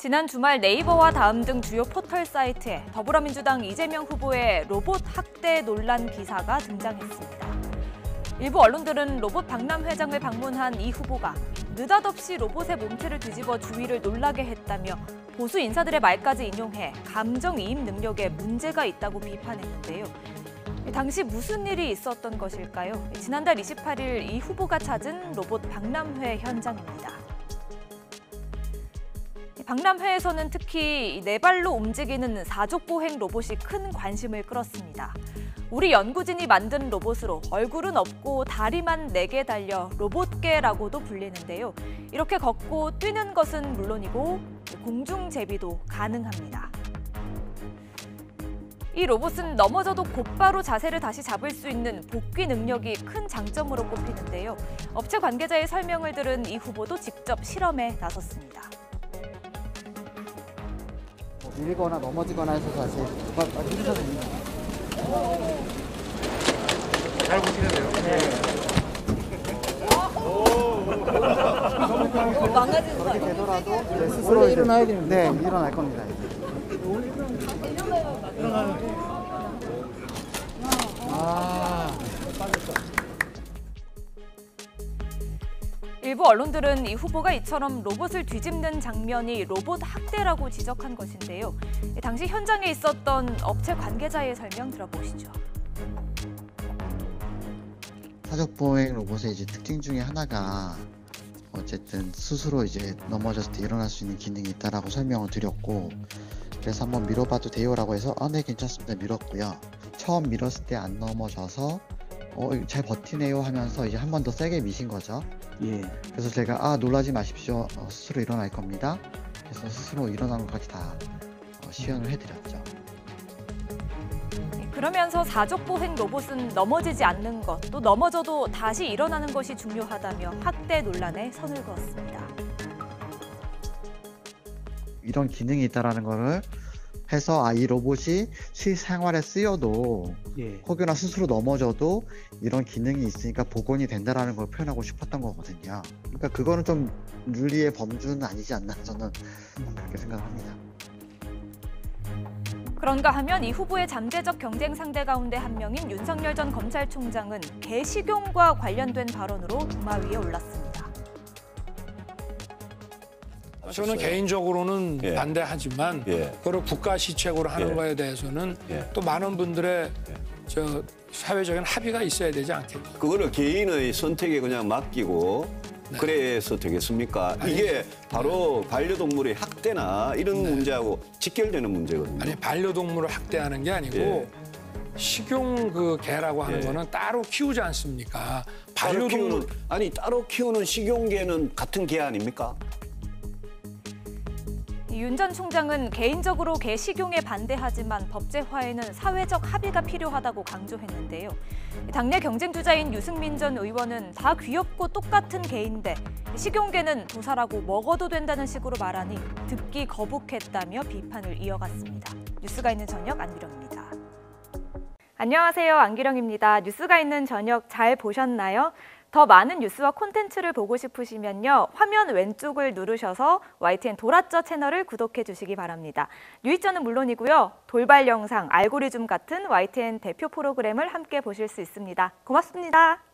지난 주말 네이버와 다음 등 주요 포털 사이트에 더불어민주당 이재명 후보의 로봇 학대 논란 기사가 등장했습니다. 일부 언론들은 로봇 박람회장을 방문한 이 후보가 느닷없이 로봇의 몸체를 뒤집어 주위를 놀라게 했다며 보수 인사들의 말까지 인용해 감정이입 능력에 문제가 있다고 비판했는데요. 당시 무슨 일이 있었던 것일까요? 지난달 28일 이 후보가 찾은 로봇 박람회 현장입니다. 박람회에서는 특히 네 발로 움직이는 사족보행 로봇이 큰 관심을 끌었습니다. 우리 연구진이 만든 로봇으로 얼굴은 없고 다리만 4개 달려 로봇계라고도 불리는데요. 이렇게 걷고 뛰는 것은 물론이고 공중제비도 가능합니다. 이 로봇은 넘어져도 곧바로 자세를 다시 잡을 수 있는 복귀 능력이 큰 장점으로 꼽히는데요. 업체 관계자의 설명을 들은 이 후보도 직접 실험에 나섰습니다. 밀거나 넘어지거나 해서 다시 힘줘서 됩니다. 잘 보시는데요? 네. 망가지는 거 그렇게 되더라도 이제 스스로 원래 일어나야 되는데 네, 일어날 겁니다. 이제. 일부 언론들은 이 후보가 이처럼 로봇을 뒤집는 장면이 로봇 학대라고 지적한 것인데요. 당시 현장에 있었던 업체 관계자의 설명 들어보시죠. 사족보행 로봇의 이제 특징 중에 하나가 어쨌든 스스로 이제 넘어졌을 때 일어날 수 있는 기능이 있다라고 설명을 드렸고, 그래서 한번 밀어봐도 돼요라고 해서 네 괜찮습니다 밀었고요. 처음 밀었을 때 안 넘어져서 잘 버티네요 하면서 이제 한 번 더 세게 미신 거죠. 예. 그래서 제가 놀라지 마십시오. 스스로 일어날 겁니다. 그래서 스스로 일어나는 것까지 다 시연을 해드렸죠. 그러면서 사족보행 로봇은 넘어지지 않는 것, 또 넘어져도 다시 일어나는 것이 중요하다며 학대 논란에 선을 그었습니다. 이런 기능이 있다는 거를 해서 이 로봇이 실생활에 쓰여도 혹여나 스스로 넘어져도 이런 기능이 있으니까 복원이 된다는 걸 표현하고 싶었던 거거든요. 그러니까 그거는 좀 윤리의 범주는 아니지 않나 저는 그렇게 생각합니다. 그런가 하면 이 후보의 잠재적 경쟁 상대 가운데 한 명인 윤석열 전 검찰총장은 개식용과 관련된 발언으로 도마 위에 올랐습니다. 저는 개인적으로는 반대하지만 그걸 국가 시책으로 하는 거에 대해서는 또 많은 분들의 사회적인 합의가 있어야 되지 않겠나. 그거를 개인의 선택에 그냥 맡기고 그래서 되겠습니까? 이게 바로 반려동물의 학대나 이런 문제하고 직결되는 문제거든요. 아니, 반려동물을 학대하는 게 아니고 식용 그 개라고 하는 거는 따로 키우지 않습니까? 반려동물 따로 키우는 식용개는 같은 개 아닙니까? 윤 전 총장은 개인적으로 개 식용에 반대하지만 법제화에는 사회적 합의가 필요하다고 강조했는데요. 당내 경쟁주자인 유승민 전 의원은 다 귀엽고 똑같은 개인데 식용개는 도살하고 먹어도 된다는 식으로 말하니 듣기 거북했다며 비판을 이어갔습니다. 뉴스가 있는 저녁 안기령입니다. 안녕하세요. 안기령입니다. 뉴스가 있는 저녁 잘 보셨나요? 더 많은 뉴스와 콘텐츠를 보고 싶으시면요. 화면 왼쪽을 누르셔서 YTN 돌아쩌 채널을 구독해 주시기 바랍니다. 뉴이쩌는 물론이고요. 돌발 영상, 알고리즘 같은 YTN 대표 프로그램을 함께 보실 수 있습니다. 고맙습니다.